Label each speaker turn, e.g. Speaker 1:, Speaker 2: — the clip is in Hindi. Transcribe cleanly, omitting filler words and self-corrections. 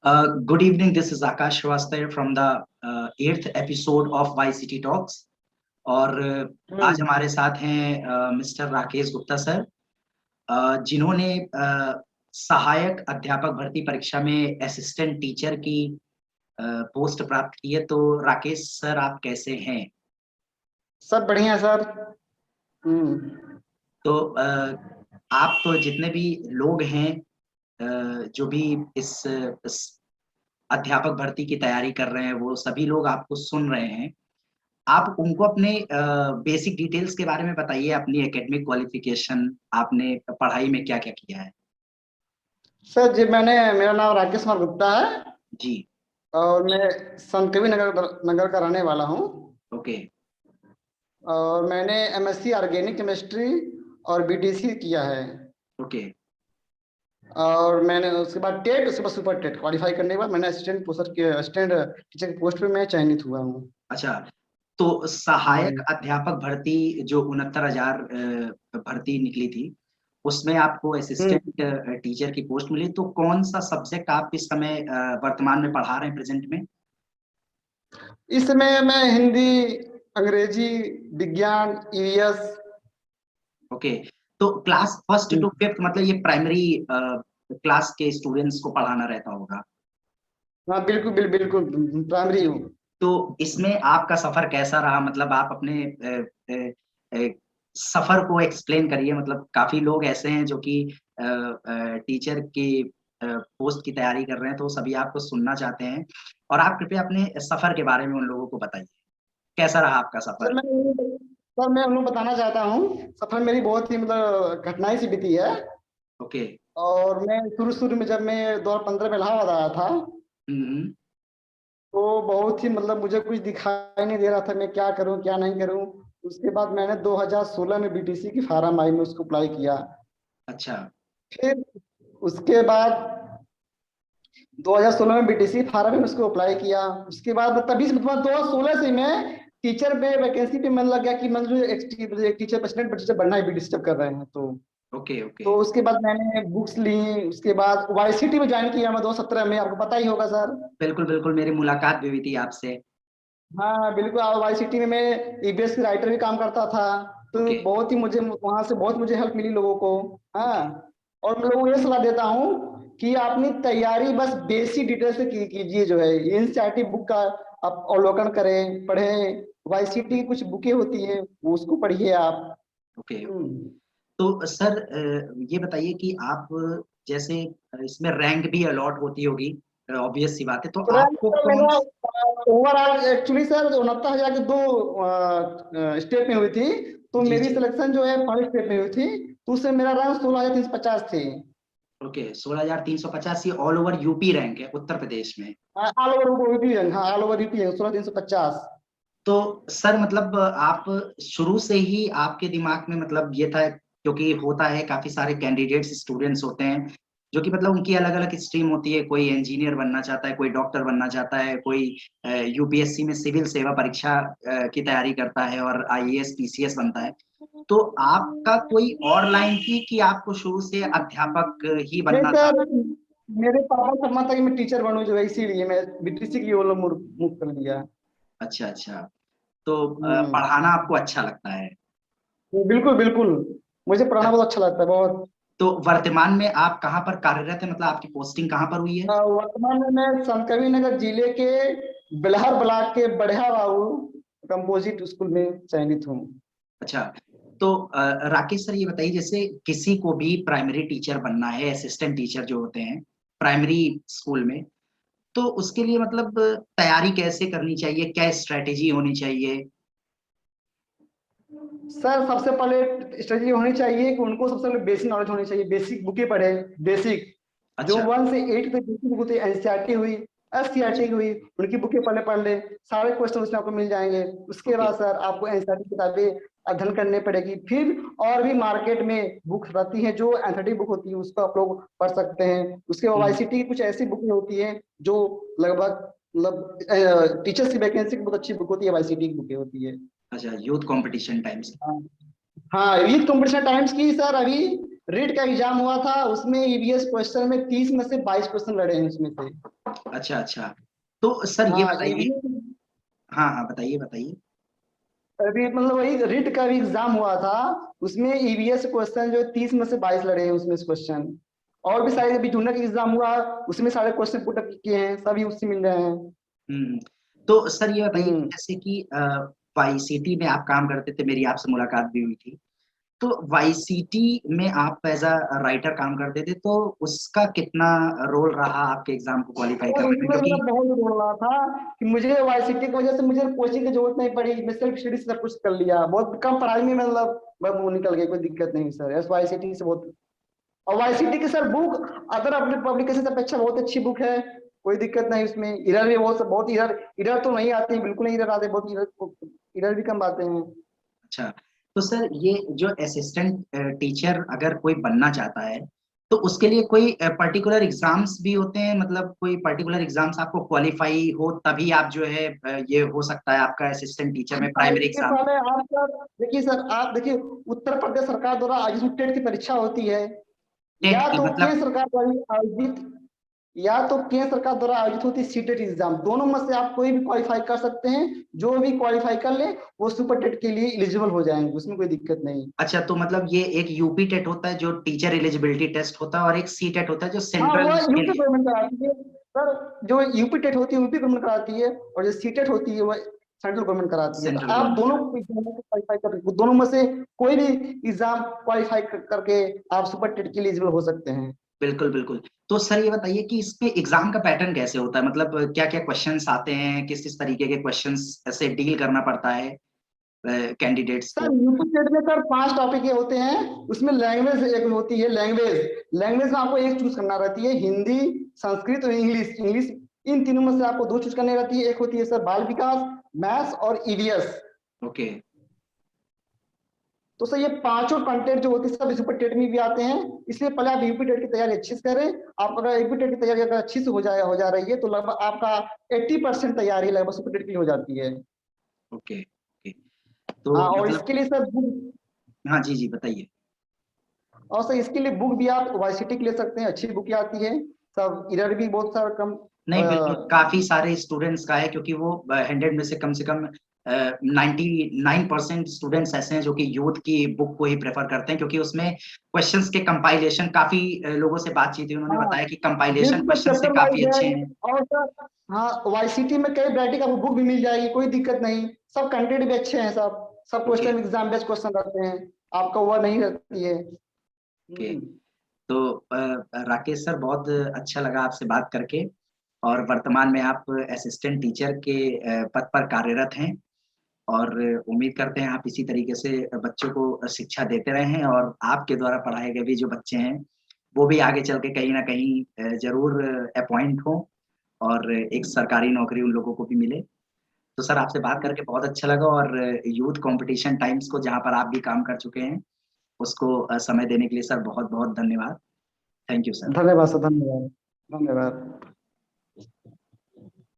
Speaker 1: Good evening. This is Akash Shrivastava from the eighth episode of YCT Talks. और आज हमारे साथ हैं मिस्टर राकेश गुप्ता सर, जिन्होंने सहायक अध्यापक भर्ती परीक्षा में असिस्टेंट टीचर की पोस्ट प्राप्त की है। तो राकेश सर, आप कैसे हैं?
Speaker 2: सब बढ़िया सर।
Speaker 1: तो आप तो जितने भी लोग हैं जो भी इस अध्यापक भर्ती की तैयारी कर रहे हैं, वो सभी लोग आपको सुन रहे हैं। आप उनको अपने बेसिक डिटेल्स के बारे में बताइए, अपनी एकेडमिक क्वालिफिकेशन, आपने पढ़ाई में क्या क्या किया है।
Speaker 2: सर जी, मेरा नाम राकेश कुमार गुप्ता है
Speaker 1: जी।
Speaker 2: और मैं संतकबीर नगर का रहने वाला हूँ।
Speaker 1: ओके।
Speaker 2: और मैंने एमएससी ऑर्गेनिक केमिस्ट्री और बीटीसी किया है।
Speaker 1: ओके।
Speaker 2: और मैंने उसके बाद टेट, उसके बाद सुपर टेट क्वालिफाई करने के बाद मैंने असिस्टेंट टीचर की पोस्ट पे मैं चयनित हुआ हूँ।
Speaker 1: अच्छा, तो सहायक अध्यापक भर्ती जो 69,000 भर्ती निकली थी, उसमें आपको असिस्टेंट टीचर की पोस्ट मिली। तो कौन सा सब्जेक्ट आप इस समय वर्तमान में पढ़ा रहे हैं, प्रेजेंट में?
Speaker 2: इस समय मैं हिंदी, अंग्रेजी, विज्ञान, ईवीएस।
Speaker 1: ओके। तो क्लास फर्स्ट टू फिफ्थ, मतलब ये प्राइमरी क्लास के स्टूडेंट्स को पढ़ाना रहता होगा।
Speaker 2: हाँ बिल्कुल बिल्कुल प्राइमरी हूँ।
Speaker 1: तो इसमें आपका सफर कैसा रहा? मतलब आप अपने सफर को एक्सप्लेन करिए। मतलब काफी लोग ऐसे हैं जो कि टीचर की पोस्ट की तैयारी कर रहे हैं, तो सभी आपको सुनना चाहते हैं। और आप कृपया अपने सफर के बारे में उन लोगों को बताइए, कैसा रहा आपका सफर?
Speaker 2: सर मैं उनको बताना चाहता हूँ, सफर मेरी बहुत ही मतलब कठिनाई से बीती है।
Speaker 1: ओके।
Speaker 2: और मैं शुरू में जब मैं 2015 में इलाहाबाद आया था, तो बहुत ही मतलब मुझे कुछ दिखाई नहीं दे रहा था मैं क्या करूं क्या नहीं करूं। उसके बाद मैंने 2016 में बीटीसी की फार्म आई में उसको अप्लाई किया।
Speaker 1: अच्छा।
Speaker 2: फिर उसके बाद 2016 में बीटीसी फार्म में उसको अप्लाई किया। उसके बाद तभी से मतलब 2016 से मैं टीचर पे वैकेंसी पे मन लग गया कि मतलब एक टीचर असिस्टेंट टीचर बनना है, बीटीसी जब कर रहे हैं तो।
Speaker 1: ओके। ओके।
Speaker 2: तो उसके बाद मैंने बुक्स ली। उसके बाद वाईसीटी में ज्वाइन किया मैं 2017 में, आपको पता ही होगा सर।
Speaker 1: बिल्कुल बिल्कुल, मेरी मुलाकात भी हुई थी आपसे।
Speaker 2: हाँ बिल्कुल, वाईसीटी में मैं ईबीएस की राइटर भी काम करता था। तो
Speaker 1: ओके।
Speaker 2: बहुत ही मुझे वहां से बहुत मुझे हेल्प मिली लोगों को।
Speaker 1: ओके।
Speaker 2: हाँ। और मैं लोगों को ये सलाह देता हूँ कि अपनी तैयारी बस बेसिक डिटेल से कीजिए। जो है एनसीईआरटी बुक का आप अवलोकन करें, पढ़ें। वाईसीटी की कुछ बुकें होती हैं, वो उसको पढ़िए आप।
Speaker 1: ओके। तो सर ये बताइए कि आप जैसे इसमें रैंक भी अलॉट होती होगी, ऑब्वियस सी बात है। तो आपको कौन?
Speaker 2: ओवरऑल एक्चुअली सर 69,000 की दो स्टेप में हुई थी। तो
Speaker 1: जी
Speaker 2: मेरी
Speaker 1: जी।
Speaker 2: सिलेक्शन जो है फर्स्ट स्टेप में हुई थी, तो उससे मेरा रैंक 16,350 थी।
Speaker 1: ओके, 16,350 ये ऑल ओवर यूपी रैंक है उत्तर प्रदेश में।
Speaker 2: ऑल ओवर यूपी रैंक, हाँ ऑल ओवर यूपी रैंक 16,350।
Speaker 1: तो सर मतलब आप शुरू से ही आपके दिमाग में मतलब ये था, क्योंकि होता है काफी सारे कैंडिडेट्स स्टूडेंट्स होते हैं जो कि मतलब उनकी अलग अलग स्ट्रीम होती है। कोई इंजीनियर बनना चाहता है, कोई डॉक्टर बनना चाहता है, कोई यूपीएससी में सिविल सेवा परीक्षा की तैयारी करता है और आईएएस पीसीएस बनता है। तो आपका कोई और लाइन थी कि आपको शुरू से अध्यापक ही
Speaker 2: नहीं
Speaker 1: बनना था?
Speaker 2: सर, मेरे पापा का सपना था कि मैं टीचर बनूं, जो है इसीलिए मैं बीटीसी की ओर मूव कर लिया।
Speaker 1: अच्छा अच्छा। तो
Speaker 2: हम्म।
Speaker 1: पढ़ाना आपको अच्छा लगता है?
Speaker 2: बिल्कुल बिल्कुल, मुझे पढ़ाना बहुत अच्छा लगता है बहुत।
Speaker 1: तो वर्तमान में आप कहाँ पर कार्यरत है? मतलब आपकी पोस्टिंग कहाँ पर हुई है?
Speaker 2: वर्तमान में मैं संतकबीर नगर जिले के बिलहर ब्लॉक के बढ़िया बाबू कंपोजिट स्कूल में चयनित हूँ।
Speaker 1: अच्छा। तो राकेश सर, ये बताइए, जैसे किसी को भी प्राइमरी टीचर बनना है, असिस्टेंट टीचर जो होते हैं प्राइमरी स्कूल में, तो उसके लिए मतलब तैयारी कैसे करनी चाहिए, क्या स्ट्रेटेजी होनी चाहिए?
Speaker 2: सर सबसे पहले स्ट्रेटजी होनी चाहिए कि उनको सबसे पहले बेसिक नॉलेज होनी चाहिए, बेसिक बुकें पढ़े। बेसिक जो
Speaker 1: अच्छा
Speaker 2: 1 से 8 तक बेसिक बुक होती है, एनसीईआरटी हुई, एससीईआरटी
Speaker 1: अच्छा।
Speaker 2: की हुई, उनकी बुकें पहले पढ़ ले। सारे क्वेश्चन उसमें आपको मिल जाएंगे। उसके
Speaker 1: ओके।
Speaker 2: बाद सर आपको एनसीईआरटी किताबें अध्ययन करनी पड़ेगी। फिर और भी मार्केट में बुक्स रहती हैं जो एंथेटिक बुक होती है, उसको आप लोग पढ़ सकते हैं। उसके बाद वाईसीटी की कुछ ऐसी बुकें होती हैं जो लगभग मतलब टीचर्स की वैकेंसी की बहुत अच्छी बुक होती है, वाईसीटी की बुकें होती है।
Speaker 1: अच्छा, यूथ कंपटीशन टाइम्स।
Speaker 2: हाँ हाँ, यूथ कंपटीशन टाइम्स की सर अभी रीट का एग्जाम हुआ था, उसमें ईवीएस क्वेश्चन में 30 में से 22 क्वेश्चन लड़े हैं उसमें से।
Speaker 1: अच्छा अच्छा। तो सर ये
Speaker 2: हाँ
Speaker 1: बताइए।
Speaker 2: ईवीएस,
Speaker 1: हाँ हाँ, बताइए बताइए।
Speaker 2: अभी मतलब वही रीट का भी एग्जाम हुआ था, उसमें ईवीएस क्वेश्चन जो 30 में से 22 लड़े हैं उसमें से क्वेश्चन। और भी सारे, अभी जूनियर का एग्जाम हुआ, उसमें सारे क्वेश्चन पुट अप किए हैं, सभी उससे मिल रहे हैं।
Speaker 1: हम्म। तो सर ये बताइए कि
Speaker 2: हम्म।
Speaker 1: जैसे कि वाईसीटी में आप काम करते थे, मेरी आपसे मुलाकात भी हुई थी। तो वाईसीटी में आप एज अ राइटर काम करते थे, तो उसका कितना रोल रहा आपके एग्जाम को क्वालिफाई
Speaker 2: और
Speaker 1: करने में?
Speaker 2: उसमें मेरा
Speaker 1: क्योंकि
Speaker 2: बहुत बोल रहा था कि मुझे वाईसीटी की वजह से मुझे कोचिंग की जरूरत नहीं पड़ी, मैं सेल्फ स्टडी से सब कुछ कर लिया, बहुत कम पढ़ाई में मतलब मैं वो निकल गई, कोई दिक्कत नहीं सर, एस वाईसीटी से बहुत। और वाईसीटी की सर बुक अदर अपने पब्लिकेशन से अपेक्षा बहुत अच्छी बुक है, कोई दिक्कत नहीं उसमें। इरर भी बहुत इरर इरर तो नहीं आते, बिल्कुल नहीं इरर आते, बहुत इरर इरर भी कम आते हैं।
Speaker 1: अच्छा, तो सर ये जो असिस्टेंट टीचर अगर कोई बनना चाहता है, तो उसके लिए कोई पर्टिकुलर एग्जाम्स भी होते हैं? मतलब कोई पर्टिकुलर एग्जाम्स आपको क्वालिफाई हो तभी आप जो है ये हो सकता है आपका असिस्टेंट टीचर में
Speaker 2: हाँ,
Speaker 1: प्राइमरी
Speaker 2: इसके
Speaker 1: एग्जाम?
Speaker 2: पहले आप सर देखिए सर, आप देखिए उत्तर प्रदेश सरकार द्वारा आयोजित टेट की परीक्षा होती है,
Speaker 1: टेट
Speaker 2: या
Speaker 1: की
Speaker 2: तो
Speaker 1: मतलब?
Speaker 2: केंद्र सरकार द्वारा आयोजित, या तो केंद्र सरकार द्वारा आयोजित होती है सीटेट एग्जाम, दोनों में से आप कोई भी क्वालिफाई कर सकते हैं। जो भी क्वालिफाई कर ले वो सुपर टेट के लिए एलिजिबल हो जाएंगे, उसमें कोई दिक्कत नहीं।
Speaker 1: अच्छा, तो मतलब ये एक यूपी टेट होता है जो टीचर एलिजिबिलिटी टेस्ट होता है, और एक सी टेट होता है जो
Speaker 2: हाँ
Speaker 1: सेंट्रल
Speaker 2: वो
Speaker 1: उसके
Speaker 2: यूपी
Speaker 1: लिए।
Speaker 2: गवर्नमेंट कराती है सर, जो यूपी टेट होती है यूपी गवर्नमेंट कराती है, और जो सीटेट होती है वो सेंट्रल गवर्नमेंट कराती है। तो
Speaker 1: सेंट्रल
Speaker 2: आप
Speaker 1: गवर्नमेंट।
Speaker 2: दोनों एग्जाम को क्वालिफाई कर, दोनों में से कोई भी एग्जाम क्वालिफाई करके आप सुपर टेट के लिए एलिजिबल हो सकते हैं।
Speaker 1: बिल्कुल बिल्कुल। तो सर ये बताइए कि इसमें एग्जाम का पैटर्न कैसे होता है? मतलब क्या क्या क्वेश्चंस आते हैं, किस किस तरीके के क्वेश्चंस से डील करना पड़ता है कैंडिडेट्स
Speaker 2: सर
Speaker 1: को?
Speaker 2: यूपी टेट में सर 5 टॉपिक ये होते हैं, उसमें लैंग्वेज एक होती है, लैंग्वेज लैंग्वेज में आपको एक चूज करना रहती है, हिंदी, संस्कृत और इंग्लिश। इंग्लिश इन तीनों में से आपको 2 चूज करनी रहती है, एक होती है सर बाल विकास, मैथ्स और ईवीएस।
Speaker 1: ओके।
Speaker 2: तो सर ये पांचों कंटेंट जो होते हैं सब सुपर टेट में भी आते हैं, इसलिए पहले आप यूपी टेट की तैयारी अच्छे से करें। आप अगर यूपी टेट की तैयारी अगर अच्छी से हो जा रही है तो लगभग आपका 80% तैयारी लगभग सुपर टेट की हो जाती है।
Speaker 1: Okay okay. तो
Speaker 2: हाँ और
Speaker 1: मतलब,
Speaker 2: इसके लिए सर बुक,
Speaker 1: हाँ जी जी बताइए।
Speaker 2: और सर इसके लिए बुक भी आप वाईसीटी की ले सकते हैं, अच्छी बुक आती है, सब इरर भी बहुत सारा कम।
Speaker 1: नहीं, बिल्कुल काफी सारे स्टूडेंट्स का है, क्योंकि वो 100 में से कम 99% स्टूडेंट्स ऐसे हैं जो कि यूथ की बुक को ही प्रेफर करते हैं, क्योंकि उसमें क्वेश्चंस के कंपाइलेशन, काफी लोगों से बातचीत हुई, उन्होंने
Speaker 2: हाँ
Speaker 1: बताया कि कंपाइलेशन
Speaker 2: बिल्कुल
Speaker 1: क्वेश्चन से
Speaker 2: चैप्टर
Speaker 1: काफी
Speaker 2: वाइज है।
Speaker 1: अच्छे हैं।
Speaker 2: और सर हाँ वाईसीटी में कई वैरायटी का बुक भी मिल जाएगी, कोई दिक्कत नहीं, सब कंटेंट भी अच्छे हैं, सब सब
Speaker 1: okay
Speaker 2: question exam based question रहते हैं, आपका वह नहीं रहती है।
Speaker 1: ओके। तो राकेश सर, बहुत अच्छा लगा आपसे बात करके। और वर्तमान में आप असिस्टेंट टीचर के पद पर कार्यरत हैं, और उम्मीद करते हैं आप इसी तरीके से बच्चों को शिक्षा देते रहे हैं, और आपके द्वारा पढ़ाए गए भी जो बच्चे हैं वो भी आगे चल के कहीं ना कहीं जरूर अपॉइंट हों, और एक सरकारी नौकरी उन लोगों को भी मिले। तो सर, आपसे बात करके बहुत अच्छा लगा, और यूथ कंपटीशन टाइम्स को, जहां पर आप भी काम कर चुके हैं, उसको समय देने के लिए सर बहुत बहुत धन्यवाद। Thank you sir.
Speaker 2: धन्यवाद सर, धन्यवाद, धन्यवाद।